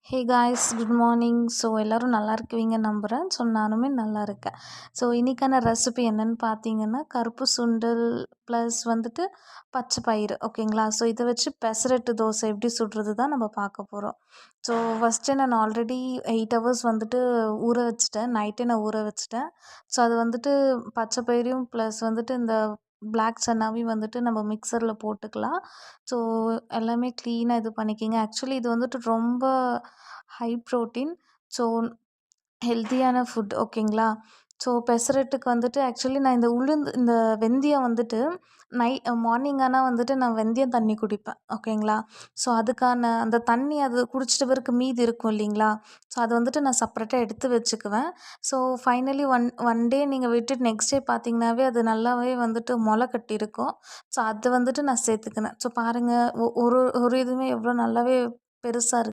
Hey guys good morning. So எல்லோரும் நல்லா இருக்குவீங்கன்னு நம்புகிறேன். ஸோ நானுமே நல்லா இருக்கேன். ஸோ இன்றைக்கான ரெசிபி என்னென்னு பார்த்தீங்கன்னா, கருப்பு சுண்டல் ப்ளஸ் வந்துட்டு பச்சை பயிறு ஓகேங்களா. ஸோ இதை வச்சு பெசரட்டு தோசை எப்படி சுடுறது தான் நம்ம பார்க்க போகிறோம். ஸோ ஃபஸ்ட்டு நான் ஆல்ரெடி 8 ஹவர்ஸ் வந்துட்டு ஊற வச்சுட்டேன். நைட்டே நான் ஊற வச்சுட்டேன். ஸோ அது வந்துட்டு பச்சை பயிரையும் ப்ளஸ் வந்துட்டு இந்த பிளாக் சன்னாவையும் வந்துட்டு நம்ம மிக்சரில் போட்டுக்கலாம். ஸோ எல்லாமே க்ளீனாக இது பண்ணிக்கிங்க. ஆக்சுவலி இது வந்துட்டு ரொம்ப ஹை ப்ரோட்டீன். ஸோ ஹெல்த்தியான ஃபுட் ஓகேங்களா. ஸோ பெசரட்டுக்கு வந்துட்டு ஆக்சுவலி நான் இந்த வெந்தயம் வந்துட்டு மார்னிங் ஆனால் வந்துட்டு நான் வெந்தயம் தண்ணி குடிப்பேன் ஓகேங்களா. ஸோ அதுக்கான அந்த தண்ணி அது குடிச்சிட்ட பிறகு மீதி இருக்கும் இல்லைங்களா. ஸோ அதை வந்துட்டு நான் செப்பரேட்டாக எடுத்து வச்சுக்குவேன். ஸோ ஃபைனலி ஒன் டே நீங்கள் விட்டுட்டு நெக்ஸ்ட் டே பார்த்தீங்கன்னாவே அது நல்லாவே வந்துட்டு முளை கட்டியிருக்கும். ஸோ அது வந்துட்டு நான் சேர்த்துக்கினேன். ஸோ பாருங்கள் ஒரு ஒரு இதுவுமே எவ்வளோ நல்லாவே பெருசாக இருக்குது.